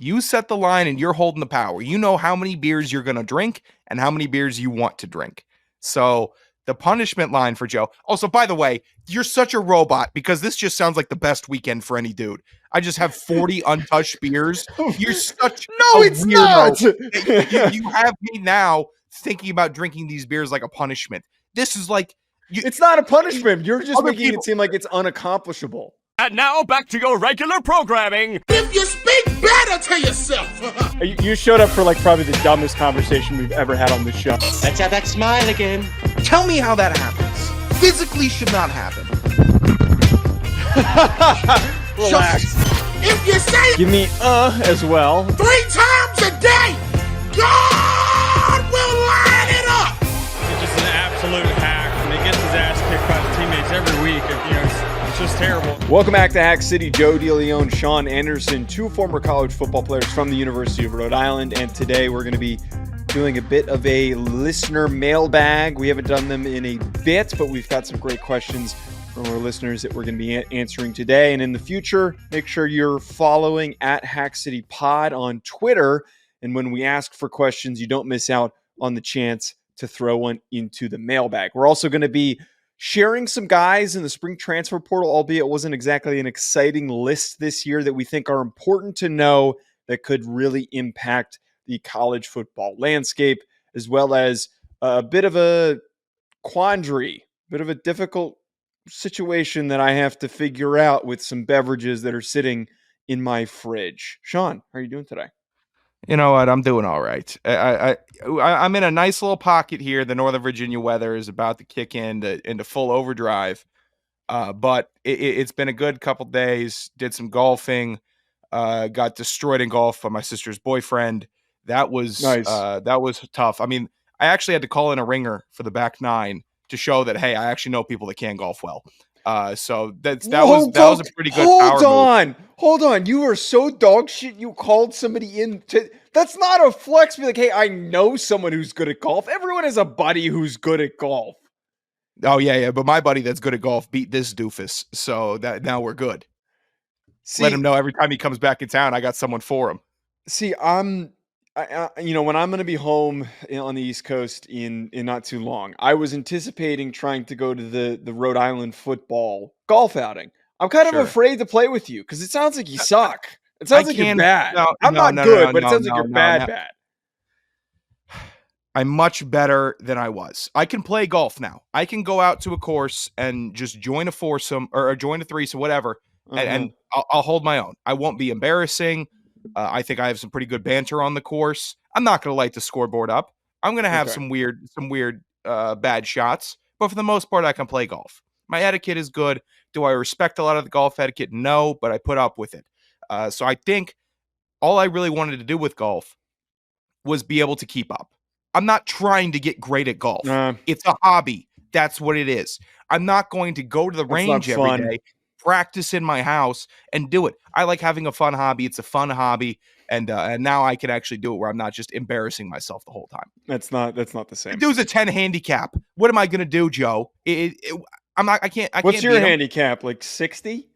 You set the line and you're holding the power. You know how many beers you're going to drink and how many beers you want to drink. So the punishment line for Joe. Also, by the way, you're such a robot because this just sounds like the best weekend for any dude. I just have 40 untouched beers. You're such no, a it's weirdo. not. You have me now thinking about drinking these beers like a punishment. This is like... it's not a punishment. You're just making it seem like it's unaccomplishable. And now back to your regular programming. If you speak better to yourself. You showed up for like probably the dumbest conversation we've ever had on this show. Let's have that smile again. Tell me how that happens. Physically should not happen. Relax. If you say Give me as well. 3 times a day, God will line it up. He's just an absolute hack, and he gets his ass kicked by the teammates every week. It's just terrible. Welcome back to Hack City. Joe DeLeone, Sean Anderson, 2 former college football players from the University of Rhode Island, and today we're going to be doing a bit of a listener mailbag. We haven't done them in a bit, but we've got some great questions from our listeners that we're going to be answering today. And in the future, make sure you're following at Hack City Pod on Twitter. And when we ask for questions, you don't miss out on the chance to throw one into the mailbag. We're also going to be sharing some guys in the spring transfer portal, albeit it wasn't exactly an exciting list this year, that we think are important to know that could really impact the college football landscape, as well as a bit of a quandary, bit of a difficult situation that I have to figure out with some beverages that are sitting in my fridge. Sean, how are you doing today? You know what? I'm doing all right. I'm in a nice little pocket here. The Northern Virginia weather is about to kick into full overdrive. But it's been a good couple days. Did some golfing. Got destroyed in golf by my sister's boyfriend. That was nice. That was tough. I mean, I actually had to call in a ringer for the back nine to show that, hey, I actually know people that can golf well. So that was a pretty good power move. Hold on. You are so dog shit. You called somebody in to. That's not a flex. Be like, hey, I know someone who's good at golf. Everyone has a buddy who's good at golf. Oh yeah. But my buddy that's good at golf beat this doofus. So that now we're good. Let him know every time he comes back in town, I got someone for him. See, when I'm going to be home on the East Coast in not too long, I was anticipating trying to go to the Rhode Island football golf outing. I'm kind of afraid to play with you because it sounds like you suck. It sounds like you're bad. I'm not good, but it sounds like you're bad. I'm much better than I was. I can play golf now. I can go out to a course and just join a foursome or join a threesome, whatever, and I'll hold my own. I won't be embarrassing. I think I have some pretty good banter on the course. I'm not going to light the scoreboard up. I'm going to have some weird bad shots, but for the most part, I can play golf. My etiquette is good. Do I respect a lot of the golf etiquette? No, but I put up with it. So I think all I really wanted to do with golf was be able to keep up. I'm not trying to get great at golf. It's a hobby. That's what it is. I'm not going to go to the range every day, practice in my house, and do it. I like having a fun hobby. It's a fun hobby, and now I can actually do it where I'm not just embarrassing myself the whole time. That's not the same. The dude's a 10 handicap. What am I going to do, Joe? I'm not. I can't. What's your handicap? Like 60?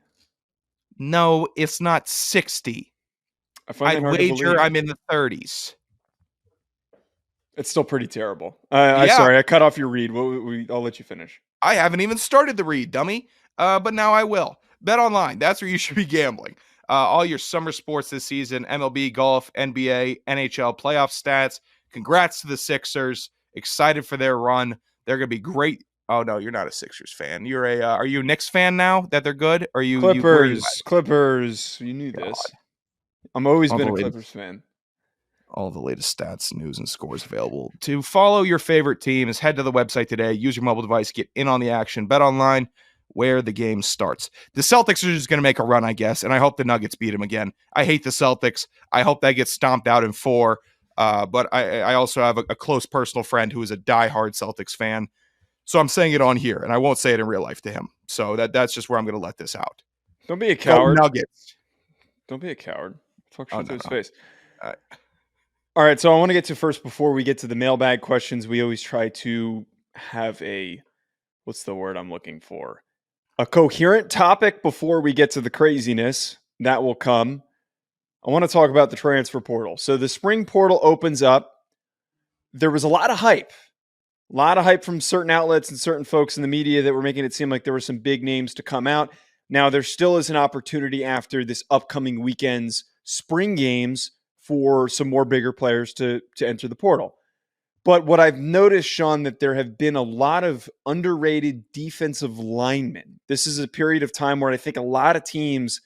No, it's not 60. I wager I'm in the 30s. It's still pretty terrible. I'm sorry, I cut off your read. I'll let you finish. I haven't even started the read, dummy. But now I will. Bet online. That's where you should be gambling. All your summer sports this season, MLB, golf, NBA, NHL playoff stats. Congrats to the Sixers. Excited for their run. They're going to be great. Oh, no, you're not a Sixers fan. Are you a Knicks fan now that they're good? Or are you Clippers. You knew this. I'm always been a Clippers fan. All the latest stats, news, and scores available. To follow your favorite teams, head to the website today. Use your mobile device. Get in on the action. Bet online where the game starts. The Celtics are just going to make a run, I guess, and I hope the Nuggets beat them again. I hate the Celtics. I hope they get stomped out in 4. But I also have a close personal friend who is a diehard Celtics fan. So I'm saying it on here, and I won't say it in real life to him. So that's just where I'm going to let this out. Don't be a coward. Go Nuggets. Don't be a coward. Fuck shit to his face. All right, so I want to get to first, before we get to the mailbag questions, we always try to have what's the word I'm looking for? A coherent topic before we get to the craziness. That will come. I want to talk about the transfer portal. So the spring portal opens up. There was a lot of hype. A lot of hype from certain outlets and certain folks in the media that were making it seem like there were some big names to come out. Now, there still is an opportunity after this upcoming weekend's spring games for some more bigger players to enter the portal. But what I've noticed, Sean, that there have been a lot of underrated defensive linemen. This is a period of time where I think a lot of teams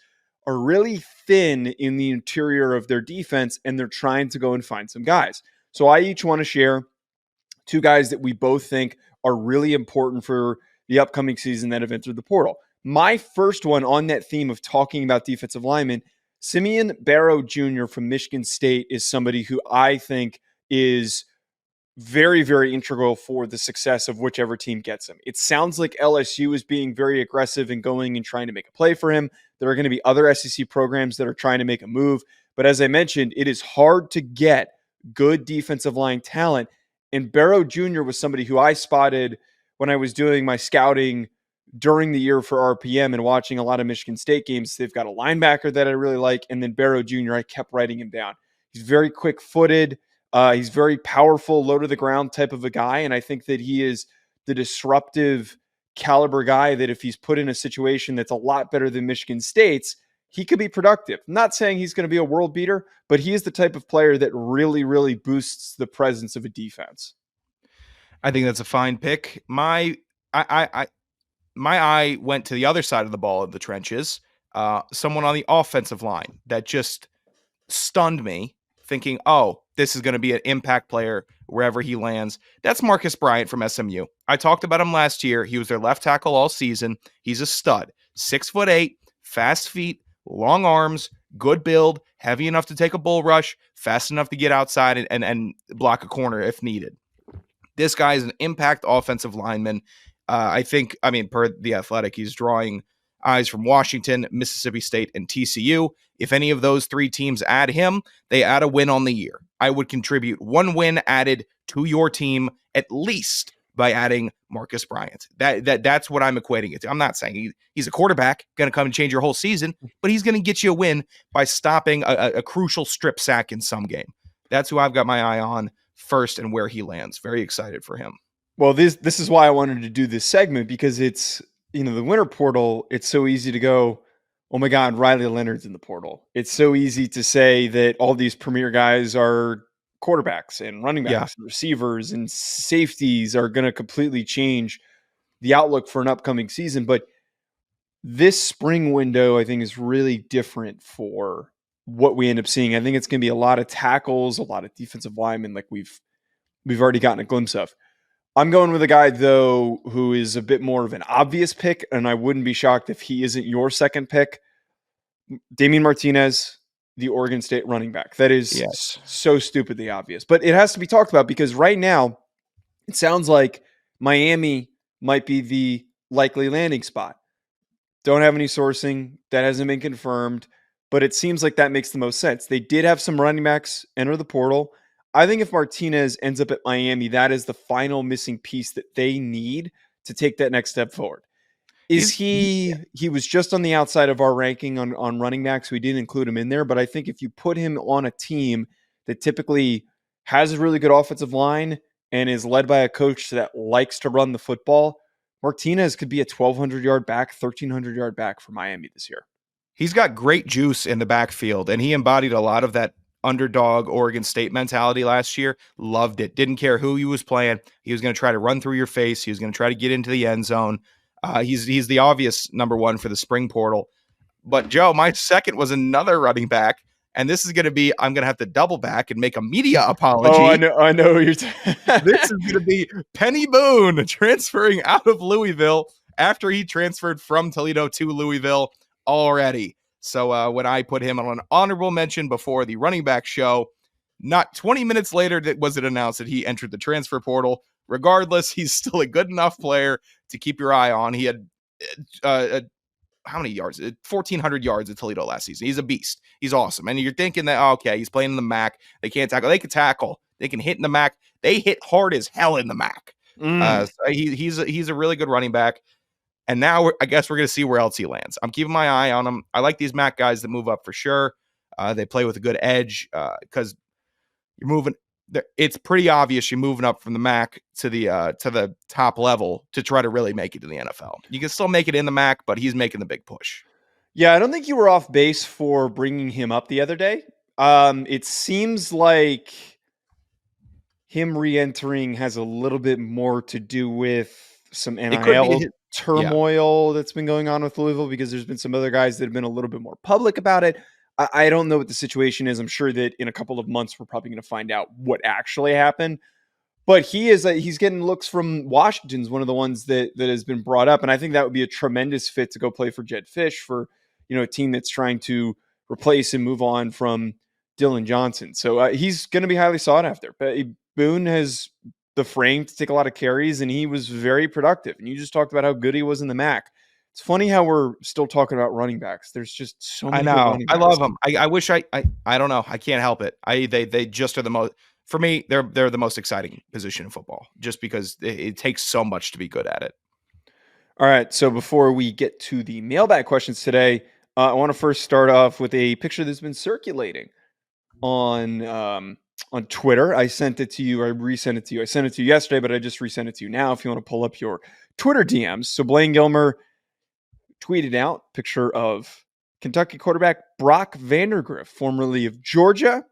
are really thin in the interior of their defense, and they're trying to go and find some guys. So I each want to share two guys that we both think are really important for the upcoming season that have entered the portal. My first one on that theme of talking about defensive linemen, Simeon Barrow Jr. from Michigan State is somebody who I think is very, very integral for the success of whichever team gets him. It sounds like LSU is being very aggressive and going and trying to make a play for him. There are going to be other SEC programs that are trying to make a move. But as I mentioned, it is hard to get good defensive line talent. And Barrow Jr. was somebody who I spotted when I was doing my scouting during the year for RPM and watching a lot of Michigan State games. They've got a linebacker that I really like. And then Barrow Jr., I kept writing him down. He's very quick-footed. He's very powerful, low to the ground type of a guy. And I think that he is the disruptive caliber guy that if he's put in a situation that's a lot better than Michigan State's, he could be productive. I'm not saying he's going to be a world beater, but he is the type of player that really, really boosts the presence of a defense. I think that's a fine pick. My eye went to the other side of the ball in the trenches. Someone on the offensive line that just stunned me, thinking, oh, this is going to be an impact player wherever he lands. That's Marcus Bryant from SMU. I talked about him last year. He was their left tackle all season. He's a stud. 6'8", fast feet, long arms, good build, heavy enough to take a bull rush, fast enough to get outside and block a corner if needed. This guy is an impact offensive lineman. Per The Athletic, he's drawing eyes from Washington, Mississippi State, and TCU. If any of those three teams add him, they add a win on the year. I would contribute one win added to your team at least by adding Marcus Bryant. That's what I'm equating it to. I'm not saying he's a quarterback going to come and change your whole season, but he's going to get you a win by stopping a crucial strip sack in some game. That's who I've got my eye on first and where he lands. Very excited for him. Well, this is why I wanted to do this segment, because it's, the winter portal, it's so easy to go, oh my God, Riley Leonard's in the portal. It's so easy to say that all these premier guys are quarterbacks and running backs and receivers and safeties are going to completely change the outlook for an upcoming season. But this spring window, I think, is really different for what we end up seeing. I think it's going to be a lot of tackles, a lot of defensive linemen like we've already gotten a glimpse of. I'm going with a guy, though, who is a bit more of an obvious pick, and I wouldn't be shocked if he isn't your second pick. Damian Martinez, the Oregon State running back. That is so stupidly obvious. But it has to be talked about because right now it sounds like Miami might be the likely landing spot. Don't have any sourcing. That hasn't been confirmed. But it seems like that makes the most sense. They did have some running backs enter the portal. I think if Martinez ends up at Miami, that is the final missing piece that they need to take that next step forward. He was just on the outside of our ranking on running backs. We didn't include him in there, but I think if you put him on a team that typically has a really good offensive line and is led by a coach that likes to run the football, Martinez could be a 1,200-yard back, 1,300-yard back for Miami this year. He's got great juice in the backfield, and he embodied a lot of that underdog Oregon State mentality last year. Loved it. Didn't care who he was playing. He was going to try to run through your face. He was going to try to get into the end zone. He's the obvious number one for the spring portal. But Joe, my second was another running back, and this is going to be, I'm going to have to double back and make a media apology. Oh, I know who you're This is going to be Penny Boone transferring out of Louisville after he transferred from Toledo to Louisville already. So when I put him on an honorable mention before the running back show, not 20 minutes later was it announced that he entered the transfer portal. Regardless, he's still a good enough player to keep your eye on. He had how many yards? 1,400 yards at Toledo last season. He's a beast. He's awesome. And you're thinking that, okay, he's playing in the MAC. They can't tackle. They can tackle. They can hit in the MAC. They hit hard as hell in the MAC. So he's a really good running back. And now I guess we're going to see where else he lands. I'm keeping my eye on him. I like these MAC guys that move up for sure. They play with a good edge because you're moving. It's pretty obvious you're moving up from the MAC to the top level to try to really make it to the NFL. You can still make it in the MAC, but he's making the big push. Yeah, I don't think you were off base for bringing him up the other day. It seems like him re-entering has a little bit more to do with some NIL turmoil that's been going on with Louisville, because there's been some other guys that have been a little bit more public about it. I don't know what the situation is. I'm sure that in a couple of months, we're probably going to find out what actually happened. But he's getting looks from Washington's one of the ones that has been brought up. And I think that would be a tremendous fit to go play for Jed Fish, for a team that's trying to replace and move on from Dylan Johnson. So he's going to be highly sought after. But Boone has the frame to take a lot of carries, and he was very productive. And you just talked about how good he was in the MAC. It's funny how we're still talking about running backs. There's just so many. I know. I love them. I wish I don't know. I can't help it. They just are the most, for me, they're the most exciting position in football, just because it takes so much to be good at it. All right. So before we get to the mailbag questions today, I want to first start off with a picture that's been circulating on Twitter. I sent it to you. I resent it to you. I sent it to you yesterday, but I just resent it to you now if you want to pull up your Twitter DMs. So Blaine Gilmer tweeted out a picture of Kentucky quarterback Brock Vandagriff, formerly of Georgia.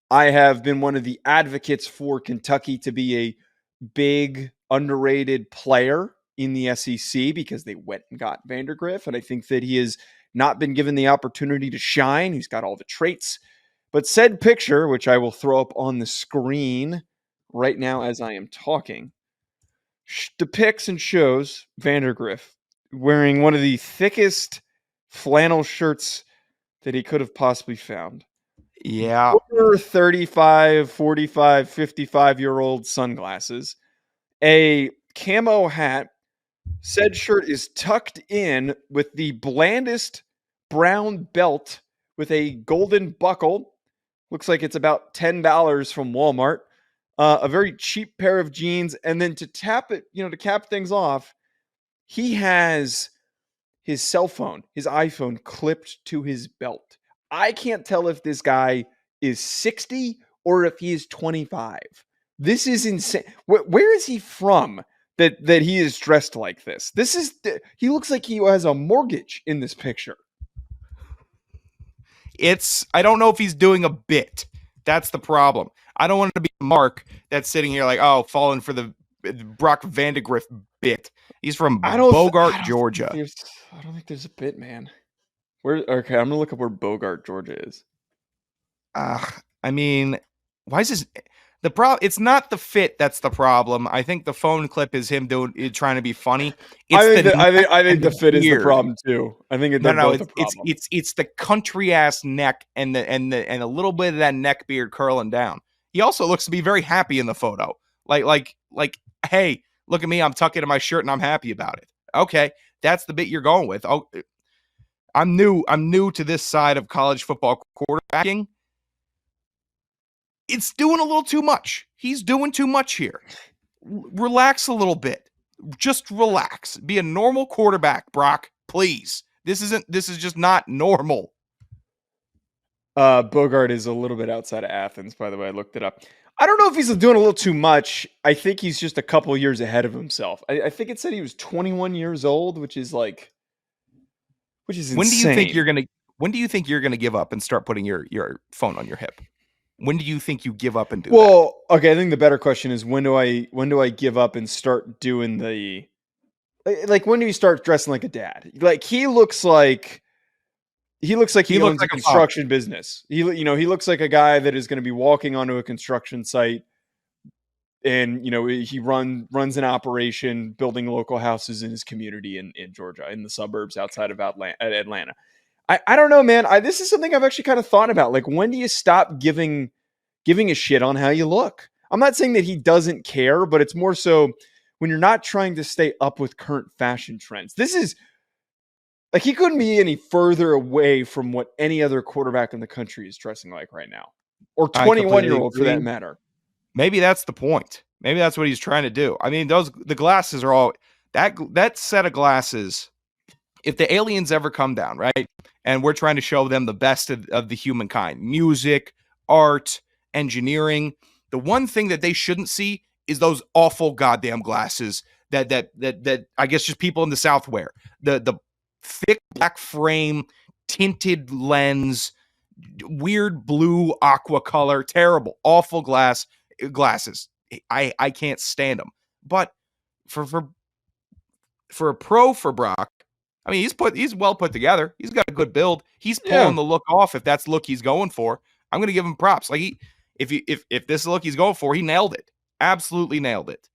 I have been one of the advocates for Kentucky to be a big, underrated player in the SEC because they went and got Vandergriff, and I think that he has not been given the opportunity to shine. He's got all the traits. But said picture, which I will throw up on the screen right now as I am talking, depicts and shows Vandergriff wearing one of the thickest flannel shirts that he could have possibly found. Yeah. Over 35, 45, 55-year-old sunglasses, a camo hat. Said shirt is tucked in with the blandest brown belt with a golden buckle. Looks like it's about $10 from Walmart. A very cheap pair of jeans. And then to cap things off, he has his cell phone, his iPhone, clipped to his belt. I can't tell if this guy is 60 or if he is 25. This is insane. Where is he from that he is dressed like this? He looks like he has a mortgage in this picture. I don't know if he's doing a bit. That's the problem. I don't want to be Mark that's sitting here like, falling for the Brock Vandagriff bit. He's from Bogart, Georgia. I don't think there's a bit, man. Okay, I'm gonna look up where Bogart, Georgia is. I mean, why is this the problem? It's not the fit that's the problem. I think the phone clip is him trying to be funny. I think the fit is the problem too. I think it's the country ass neck and a little bit of that neck beard curling down. He also looks to be very happy in the photo. Like, hey, look at me, I'm tucking in my shirt and I'm happy about it. Okay, that's the bit you're going with. Oh, I'm new to this side of college football quarterbacking. It's doing a little too much. He's doing too much here. Relax a little bit. Just relax. Be a normal quarterback, Brock, please. This is just not normal. Bogart is a little bit outside of Athens, by the way. I looked it up. I don't know if he's doing a little too much. I think he's just a couple years ahead of himself. I think it said he was 21 years old, which is insane. When do you think you're gonna give up and start putting your phone on your hip? When do you think you give up and do that? Well, okay, I think the better question is when do I give up and start doing when do you start dressing like a dad? Like he looks like he owns a construction business. He looks like a guy that is going to be walking onto a construction site, and he runs an operation building local houses in his community in Georgia, in the suburbs outside of Atlanta. I don't know, man. This is something I've actually kind of thought about. Like, when do you stop giving a shit on how you look? I'm not saying that he doesn't care, but it's more so when you're not trying to stay up with current fashion trends. This is like he couldn't be any further away from what any other quarterback in the country is dressing like right now, or 21-year-old for that matter. Maybe that's the point. Maybe that's what he's trying to do. I mean, the glasses are all that set of glasses if the aliens ever come down, right, and we're trying to show them the best of the humankind, music, art, engineering, the one thing that they shouldn't see is those awful goddamn glasses that I guess just people in the South wear. The thick black frame, tinted lens, weird blue aqua color, terrible, awful glasses. I can't stand them. But for a pro for Brock, I mean, he's well put together. He's got a good build. He's pulling the look off if that's the look he's going for. I'm going to give him props. Like if this is the look he's going for, he nailed it. Absolutely nailed it.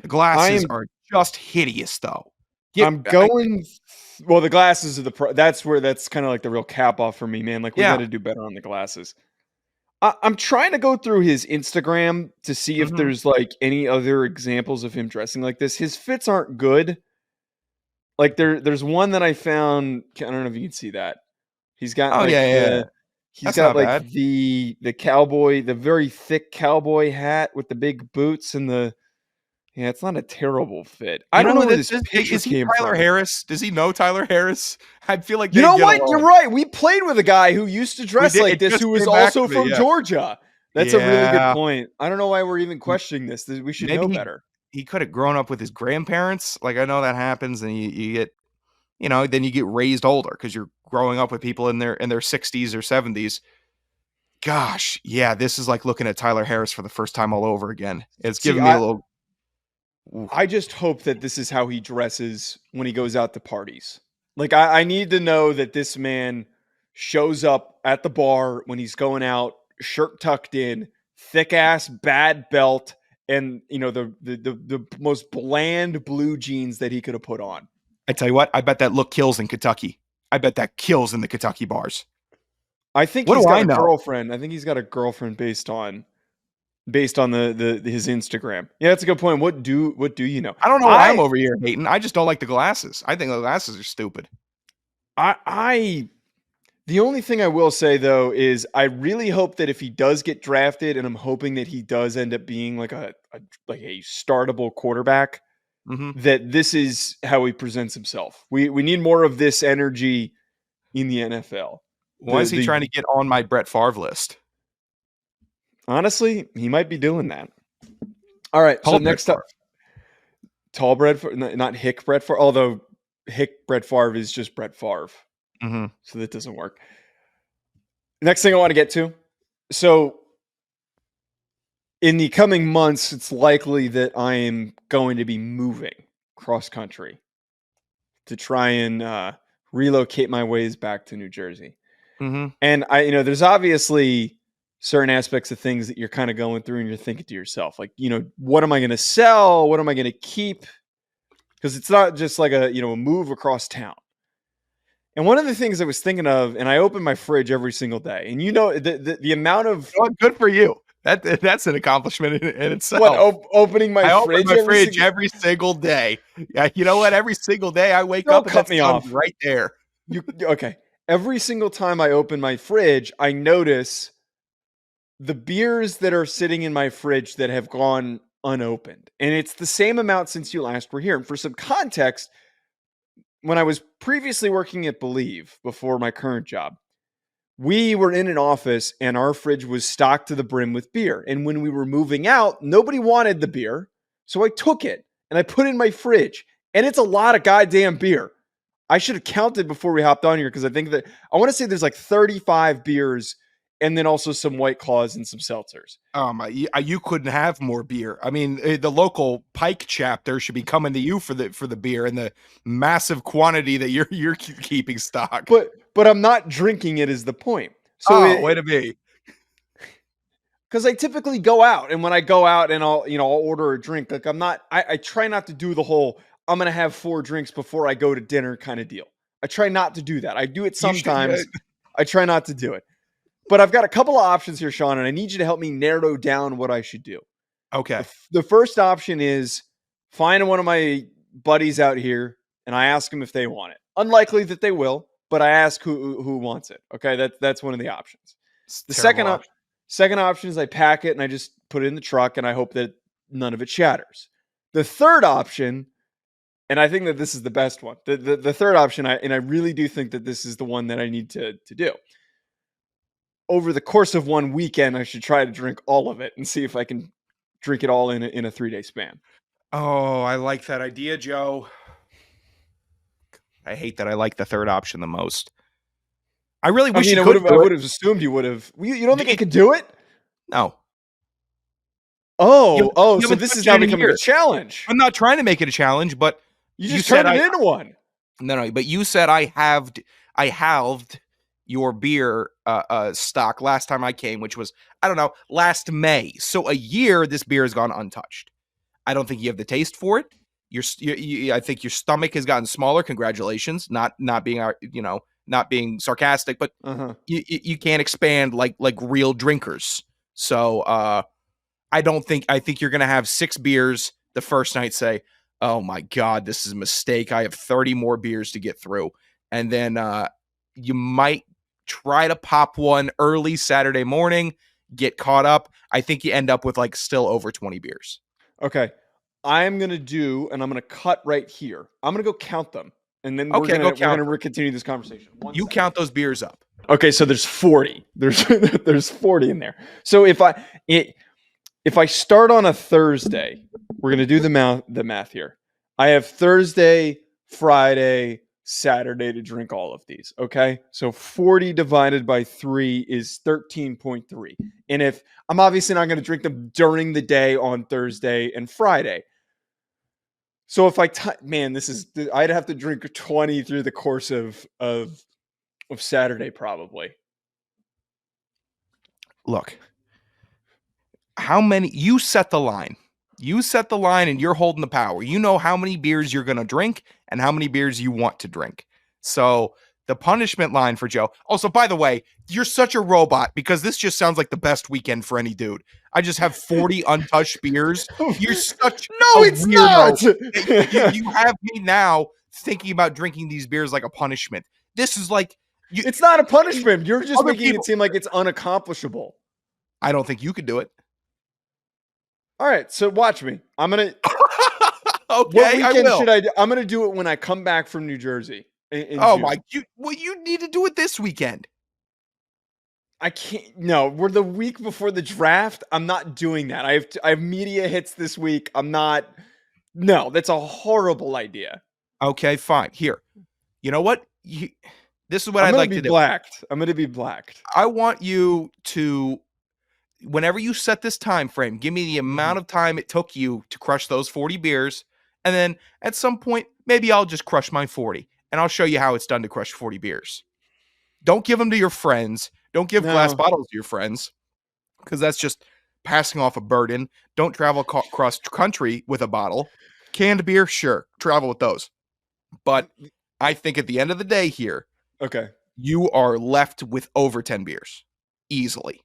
The glasses are just hideous, though. Well, the glasses are that's kind of like the real cap off for me, man. Like we got to do better on the glasses. I'm trying to go through his Instagram to see if there's like any other examples of him dressing like this. His fits aren't good. Like there's one that I found. I don't know if you can see that. He's got he's got like bad. the cowboy, the very thick cowboy hat with the big boots and the it's not a terrible fit. I don't know where this picture is he came Tyler from. Harris? Does he know Tyler Harris? I feel like you know what? You're right. We played with a guy who used to dress like this, who was also from Georgia. That's a really good point. I don't know why we're even questioning this. We should know better. He could have grown up with his grandparents. Like I know that happens, and you get, then you get raised older because you're growing up with people in their 60s or 70s. Gosh, yeah, this is like looking at Tyler Harris for the first time all over again. It's giving me a little. I just hope that this is how he dresses when he goes out to parties. Like I need to know that this man shows up at the bar when he's going out, shirt tucked in, thick ass bad belt, and the most bland blue jeans that he could have put on. I tell you what, I bet that look kills in Kentucky. I bet that kills in the Kentucky bars. I think he's got a girlfriend. I think he's got a girlfriend based on his Instagram. Yeah, that's a good point. What do you know? I don't know why I'm over here hating. I just don't like the glasses. I think the glasses are stupid. The only thing I will say though is I really hope that if he does get drafted, and I'm hoping that he does end up being like a startable quarterback, that this is how he presents himself. We need more of this energy in the NFL. Why is he trying to get on my Brett Favre list? Honestly, he might be doing that. All right. So next up, tall Brett, not Hick Brett Favre, although Hick Brett Favre is just Brett Favre. So that doesn't work. Next thing I want to get to. So in the coming months, it's likely that I am going to be moving cross country to try and relocate my ways back to New Jersey. And there's obviously certain aspects of things that you're kind of going through and you're thinking to yourself, like, what am I going to sell? What am I going to keep? Because it's not just like a move across town. And one of the things I was thinking of, and I open my fridge every single day, and the amount of good for you. That's an accomplishment in itself. What, opening my fridge? Open my fridge every single day. Yeah, you know what? Every single day I wake up and cut me off right there. Okay. Every single time I open my fridge, I notice the beers that are sitting in my fridge that have gone unopened. And it's the same amount since you last were here. And for some context, when I was previously working at Believe before my current job, we were in an office and our fridge was stocked to the brim with beer. And when we were moving out, nobody wanted the beer. So I took it and I put it in my fridge. And it's a lot of goddamn beer. I should have counted before we hopped on here because I think that I want to say there's like 35 beers and then also some White Claws and some seltzers. You couldn't have more beer. I mean, the local Pike chapter should be coming to you for the beer and the massive quantity that you're keeping stock. But I'm not drinking it is the point. So way to be. Because I typically go out, and when I go out and I'll order a drink, like I try not to do the whole I'm going to have 4 drinks before I go to dinner kind of deal. I try not to do that. I do it sometimes. I try not to do it. But I've got a couple of options here, Sean, and I need you to help me narrow down what I should do. Okay. The first option is find one of my buddies out here, and I ask them if they want it. Unlikely that they will, but I ask who wants it. Okay, that's one of the options. The second option is I pack it, and I just put it in the truck, and I hope that none of it shatters. The third option And I think that this is the best one. The third option, I really do think that this is the one that I need to do. Over the course of one weekend, I should try to drink all of it and see if I can drink it all in a 3-day span. Oh, I like that idea, Joe. I hate that I like the third option the most. I really wish you could. I would have assumed you would have. You don't think I could do it? No. So this is now becoming a challenge. I'm not trying to make it a challenge, but you just turned it into one. No, but you said I halved your beer stock last time I came, which was, I don't know, last May. So a year, this beer has gone untouched. I don't think you have the taste for it. I think your stomach has gotten smaller. Congratulations. Not being sarcastic, but you can't expand like real drinkers. So I think you're going to have 6 beers the first night, say, oh my God, this is a mistake. I have 30 more beers to get through. And then you might try to pop one early Saturday morning, get caught up. I think you end up with like still over 20 beers. Okay. I'm going to cut right here. I'm going to go count them. And then we're going to continue this conversation. You count those beers up. Okay. So there's 40. There's 40 in there. So if I start on a Thursday, we're going to do the math here. I have Thursday, Friday, Saturday to drink all of these. Okay. So 40 divided by 3 is 13.3. And if I'm obviously not going to drink them during the day on Thursday and Friday. So if I'd have to drink 20 through the course of Saturday, probably. Look, how many, you set the line. You set the line and you're holding the power. You know how many beers you're going to drink and how many beers you want to drink. So the punishment line for Joe. Also, by the way, you're such a robot because this just sounds like the best weekend for any dude. I just have 40 untouched beers. You're such it's weirdo. not. You have me now thinking about drinking these beers like a punishment. This is like... it's not a punishment. You're just making it seem like it's unaccomplishable. I don't think you could do it. All right, so watch me. I'm gonna. Okay, what weekend I will. should I do? I'm gonna do it when I come back from New Jersey. You need to do it this weekend. I can't. No, we're the week before the draft. I'm not doing that. I have media hits this week. I'm not. No, that's a horrible idea. Okay, fine. Here, you know what? This is what I'd like to do. I'm gonna be blacked. I want you to. Whenever you set this time frame, give me the amount of time it took you to crush those 40 beers. And then at some point, maybe I'll just crush my 40 and I'll show you how it's done to crush 40 beers. Don't give them to your friends. Don't give glass bottles to your friends because that's just passing off a burden. Don't travel cross country with a bottle. Canned beer, sure. Travel with those. But I think at the end of the day here, okay, you are left with over 10 beers easily.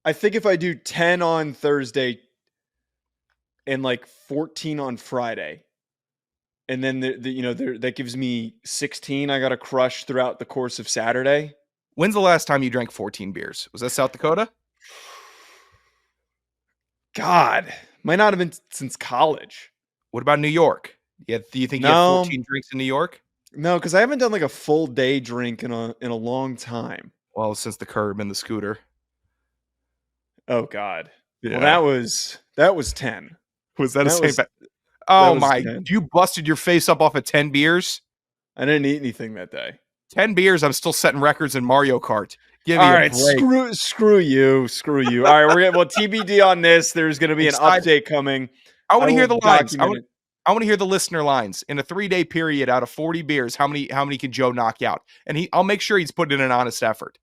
I think if I do 10 on Thursday and like 14 on Friday, and then that gives me 16 I got to crush throughout the course of Saturday. When's the last time you drank 14 beers? Was that South Dakota? God, might not have been since college. What about New York? Yeah, do you think you have 14 drinks in New York? No, because I haven't done like a full day drink in a long time. Well, since the curb and the scooter. Oh God. Yeah. Well, that was 10. Was that a same? Oh my! 10. You busted your face up off of 10 beers. I didn't eat anything that day. 10 beers. I'm still setting records in Mario Kart. Give me all a right, break. Screw you. All right, we're TBD on this. There's going to be an update coming. I want to hear the lines. I want to hear the listener lines. In a 3-day period, out of 40 beers, how many can Joe knock out? And I'll make sure he's putting in an honest effort.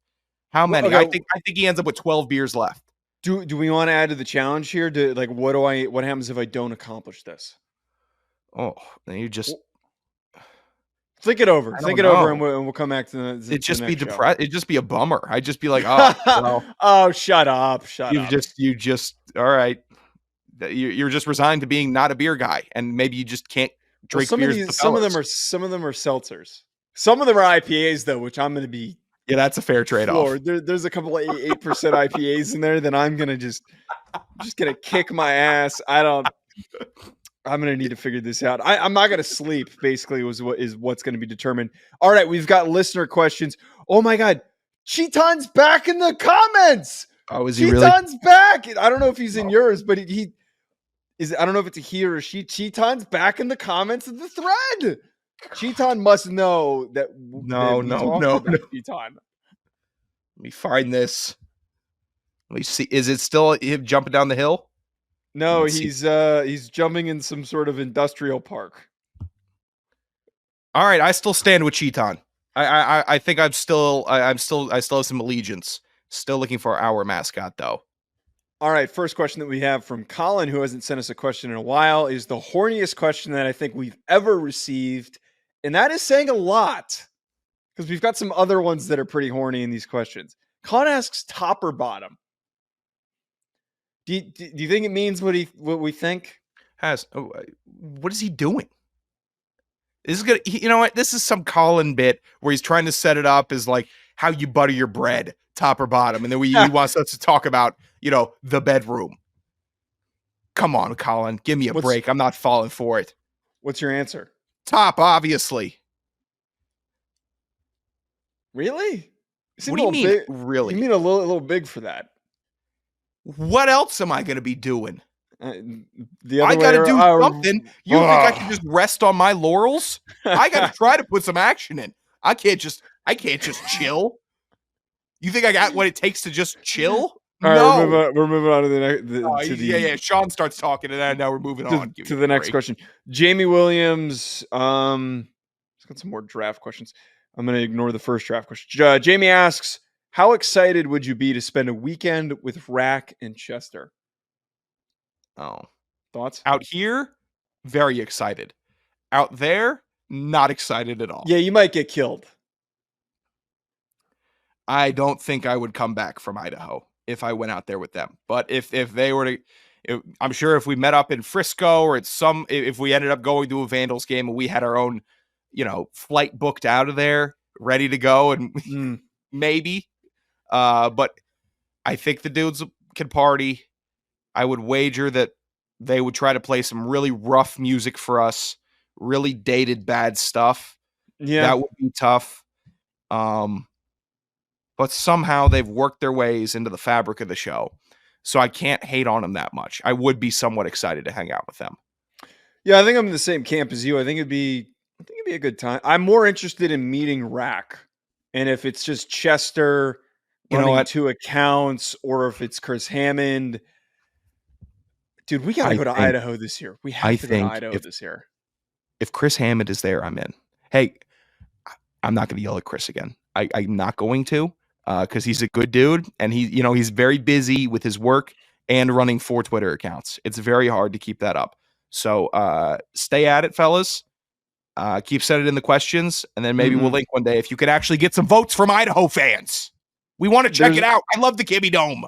How many? Okay. I think he ends up with 12 beers left. Do we want to add to the challenge here? What happens if I don't accomplish this? Oh, then you just think it over. Think it over, and we'll come back to the. It'd just be depressed. It'd just be a bummer. I'd just be like, oh, well, oh, shut up. You just all right. You're just resigned to being not a beer guy, and maybe you just can't drink beers. Some of them are seltzers. Some of them are IPAs though, which I'm going to be. Yeah, that's a fair trade-off. There's a couple of 8% IPAs in there that I'm gonna just gonna kick my ass. I I'm gonna need to figure this out. I'm not gonna sleep. Basically, is what's gonna be determined. All right, we've got listener questions. Oh my God, Cheaton's back in the comments. Oh, is he really? Cheaton's back. I don't know if he's in yours, but he is. I don't know if it's a he or a she. Cheaton's back in the comments of the thread. Cheaton must know that. No. Cheaton. Let me find this. Let me see. Is it still him jumping down the hill? No, he's jumping in some sort of industrial park. All right, I still stand with Cheaton. I think I still have some allegiance. Still looking for our mascot though. All right, first question that we have from Colin, who hasn't sent us a question in a while, is the horniest question that I think we've ever received, and that is saying a lot because we've got some other ones that are pretty horny in these questions. Colin asks, top or bottom? Do you think it means what we think? What is he doing? This is gonna. You know what? This is some Colin bit where he's trying to set it up as like how you butter your bread, top or bottom, and then he wants us to talk about the bedroom. Come on, Colin, give me a break. I'm not falling for it. What's your answer? Top, obviously. Really? What do you mean? Big. Really? You mean a little big for that? What else am I going to be doing? I got to do something. You think I can just rest on my laurels? I got to try to put some action in. I can't just chill. You think I got what it takes to just chill? All no. Right, we're moving on to the next. Sean starts talking, and now we're moving on to the next question. Jamie Williams. Let's got some more draft questions. I'm going to ignore the first draft question. Jamie asks, how excited would you be to spend a weekend with Rack and Chester? Oh. Thoughts? Out here, very excited. Out there, not excited at all. Yeah, you might get killed. I don't think I would come back from Idaho if I went out there with them. But if they were to, I'm sure if we met up in Frisco or if we ended up going to a Vandals game and we had our own, flight booked out of there, ready to go, and maybe. But I think the dudes can party. I would wager that they would try to play some really rough music for us, really dated bad stuff. Yeah, that would be tough. But somehow they've worked their ways into the fabric of the show. So I can't hate on them that much. I would be somewhat excited to hang out with them. Yeah, I think I'm in the same camp as you. I think it'd be a good time. I'm more interested in meeting Rack. And if it's just Chester running 2 accounts, or if it's Chris Hammond. Dude, we got to go to Idaho this year. We have to go to Idaho this year. If Chris Hammond is there, I'm in. Hey, I'm not going to yell at Chris again. I'm not going to. Because he's a good dude, and he's very busy with his work and running 4 Twitter accounts. It's very hard to keep that up. So stay at it, fellas. Keep sending in the questions, and then maybe we'll link one day if you could actually get some votes from Idaho fans. We want to check it out. I love the Kibby Dome.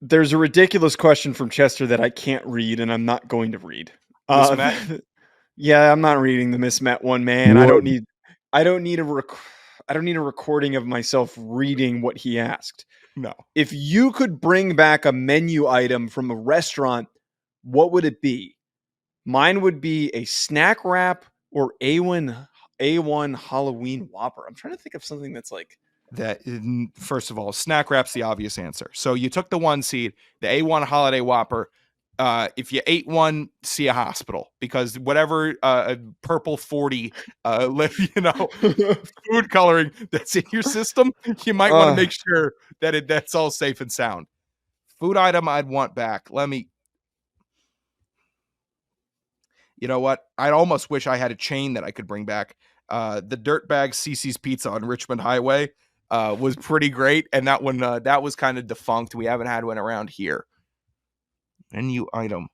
There's a ridiculous question from Chester that I can't read, and I'm not going to read. Yeah, I'm not reading the Miss Met one, man. I don't need a recording of myself reading what he asked. No. If you could bring back a menu item from a restaurant, what would it be? Mine would be a snack wrap or A1 Halloween Whopper. I'm trying to think of something that's like that. First of all, snack wrap's the obvious answer. So you took the 1 seed, the A1 Holiday Whopper. If you ate one, see a hospital, because whatever purple 40 food coloring that's in your system, you might want to make sure that that's all safe and sound. Food item I'd want back. You know what? I'd almost wish I had a chain that I could bring back. The Dirtbag CC's Pizza on Richmond Highway was pretty great, and that one that was kind of defunct. We haven't had one around here. Menu item.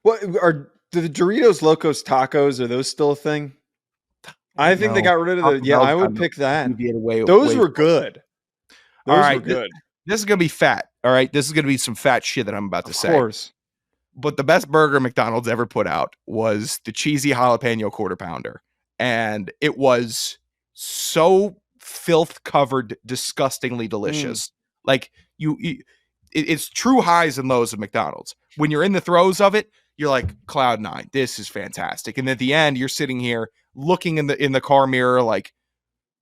What are the Doritos Locos Tacos? Are those still a thing? I think they got rid of the. Yeah, I would pick that. Those were good. Those were good. This is gonna be fat. All right, this is gonna be some fat shit that I'm about to say. Of course. But the best burger McDonald's ever put out was the cheesy jalapeno quarter pounder, and it was so filth covered, disgustingly delicious. Like it's true highs and lows of McDonald's. When you're in the throes of it, you're like cloud nine. This is fantastic. And at the end, you're sitting here looking in the car mirror like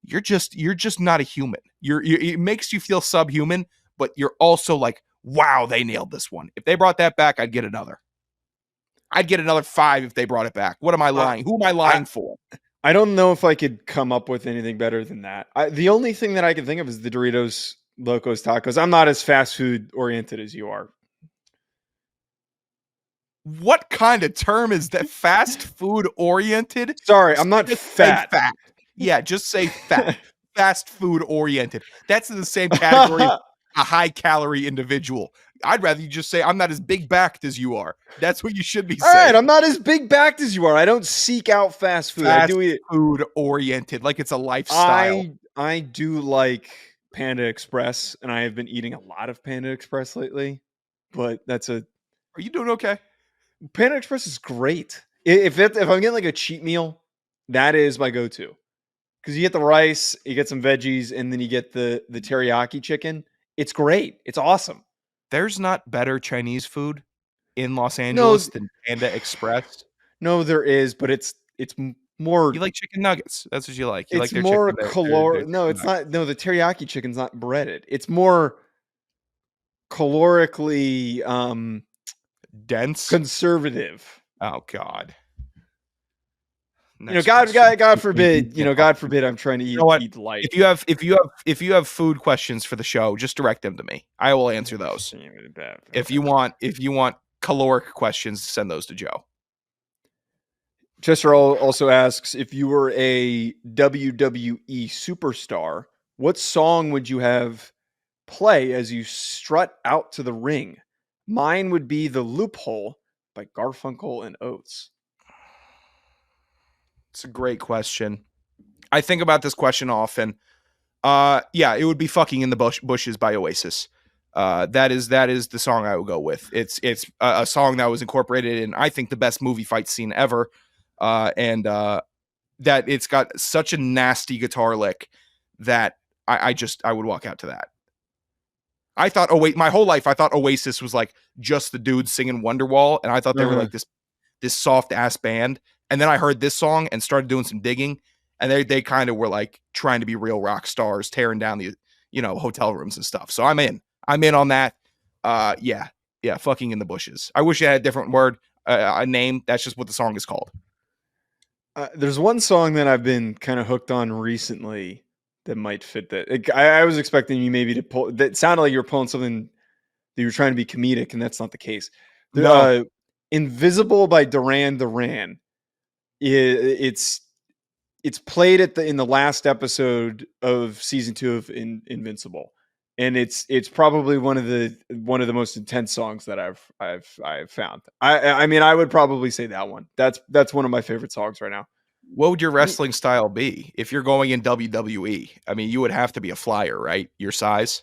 you're just not a human. It makes you feel subhuman, but you're also like, wow, they nailed this one. If they brought that back, I'd get another. I'd get another 5 if they brought it back. What am I lying? Who am I lying for? I don't know if I could come up with anything better than that. The only thing that I can think of is the Doritos Locos Tacos. I'm not as fast food oriented as you are. What kind of term is that? Fast food oriented? Sorry, I'm not fat. Fat. Yeah, just say fat. Fast food oriented. That's in the same category as a high calorie individual. I'd rather you just say I'm not as big backed as you are. That's what you should be saying. All right, I'm not as big backed as you are. I don't seek out fast food. I do eat food oriented, like it's a lifestyle. I do like Panda Express, and I have been eating a lot of Panda Express lately. But that's a. Are you doing okay? Panda Express is great. If I'm getting like a cheat meal, that is my go-to. Because you get the rice, you get some veggies, and then you get the teriyaki chicken. It's great. It's awesome. There's not better Chinese food in Los Angeles than Panda Express. No, there is, but it's more. You like chicken nuggets. That's what you like. You it's like their more caloric. No, it's not. No, the teriyaki chicken's not breaded. It's more calorically dense, conservative. Oh God. God forbid, God forbid I'm trying to eat light. If you have food questions for the show, just direct them to me. I will answer those. If you want caloric questions, send those to Joe. Chester also asks, if you were a WWE superstar, what song would you have play as you strut out to the ring? Mine would be The Loophole by Garfunkel and Oates. It's a great question. I think about this question often. It would be Fucking in the Bushes by Oasis. That is the song I would go with. It's a song that was incorporated in, I think, the best movie fight scene ever. And that it's got such a nasty guitar lick that I would walk out to that. I thought, my whole life, I thought Oasis was like just the dudes singing Wonderwall. And I thought they were like this soft ass band. And then I heard this song and started doing some digging, and they kind of were like trying to be real rock stars, tearing down the hotel rooms and stuff. So I'm in on that. Fucking in the Bushes. I wish it had a different word, a name. That's just what the song is called. There's one song that I've been kind of hooked on recently that might fit that. I was expecting you maybe to pull. That sounded like you were pulling something that you were trying to be comedic, and that's not the case. No. Invisible by Duran Duran. It's played in the last episode of season 2 of Invincible, and it's probably one of the most intense songs that I've found. I mean, I would probably say that one. That's one of my favorite songs right now. What would your wrestling style be if you're going in WWE? I mean, you would have to be a flyer, right? Your size.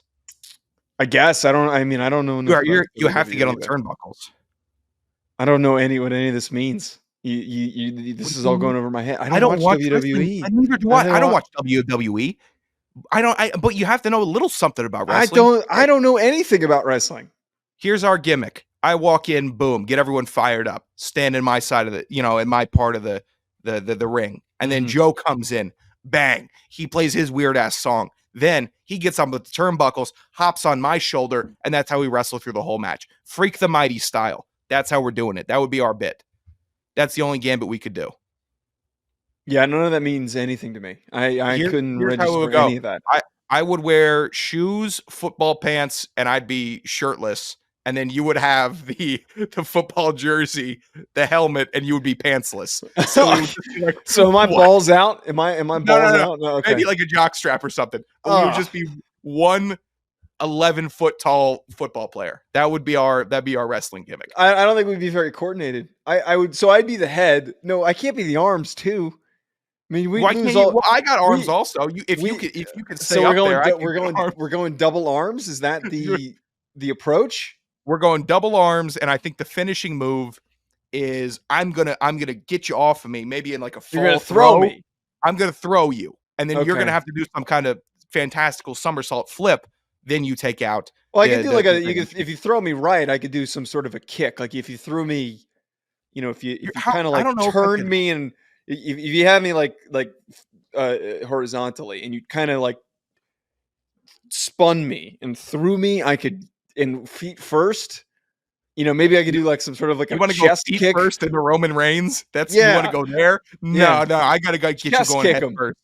I guess I don't know. You have to get on the turnbuckles. I don't know what any of this means. This is all going over my head. I don't watch WWE. Neither do I. I don't watch WWE. But you have to know a little something about wrestling. I don't know anything about wrestling. Here's our gimmick. I walk in, boom, get everyone fired up, stand in my side of in my part of the ring. And then Joe comes in, bang, he plays his weird ass song. Then he gets on with the turnbuckles, hops on my shoulder, and that's how we wrestle through the whole match. Freak the Mighty style. That's how we're doing it. That would be our bit. That's the only gambit we could do. Yeah, none of that means anything to me. I couldn't register any of that. I would wear shoes, football pants, and I'd be shirtless. And then you would have the football jersey, the helmet, and you would be pantsless. So am I balls out? Am I balls out? No, okay. Maybe like a jock strap or something. We would just be one 11-foot tall football player. That'd be our wrestling gimmick. I don't think we'd be very coordinated. I'd be the head. No, I can't be the arms too. I mean, I got arms also. If you could stay so up there, we're going double arms. Is that the approach? We're going double arms, and I think the finishing move is I'm gonna get you off of me, maybe in like a full throw me. I'm gonna throw you, and then you're gonna have to do some kind of fantastical somersault flip then you take out. Well, I could do if you throw me right, I could do some sort of a kick. Like if you threw me, if you kind of like turned me and if you had me like horizontally and you kind of like spun me and threw me, I could in feet first. Maybe I could do like some sort of like you a chest go feet kick first into Roman Reigns. You want to go there? No, I gotta get you going head first.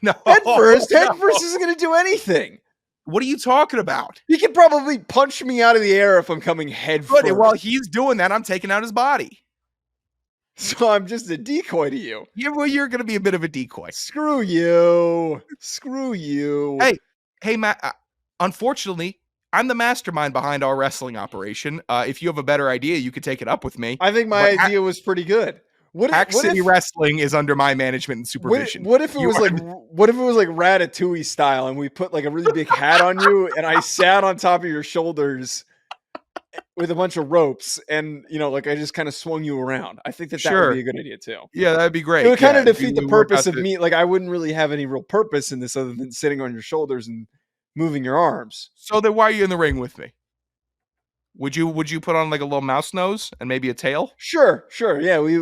No, head first isn't gonna do anything. What are you talking about? He can probably punch me out of the air if I'm coming head first. While he's doing that, I'm taking out his body. So I'm just a decoy to you. You're going to be a bit of a decoy. Screw you. Hey, Matt. Unfortunately, I'm the mastermind behind our wrestling operation. If you have a better idea, you could take it up with me. I think my idea was pretty good. Hack City Wrestling is under my management and supervision. What if it was like Ratatouille style, and we put like a really big hat on you, and I sat on top of your shoulders with a bunch of ropes, and like I just kind of swung you around? I think that would be a good idea too. Yeah, that'd be great. It would kind of defeat the purpose of me. Like I wouldn't really have any real purpose in this other than sitting on your shoulders and moving your arms. So then, why are you in the ring with me? Would you put on like a little mouse nose and maybe a tail? Sure. Yeah, we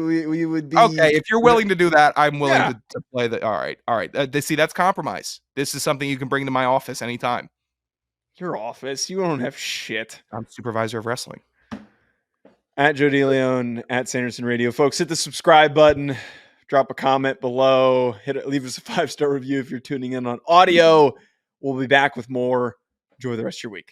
would be okay. If you're willing to do that, I'm willing to play the. All right. See, that's compromise. This is something you can bring to my office anytime. Your office? You don't have shit. I'm supervisor of wrestling. At Joe DeLeone, at Sanderson Radio. Folks, hit the subscribe button. Drop a comment below. Leave us a 5-star review if you're tuning in on audio. We'll be back with more. Enjoy the rest of your week.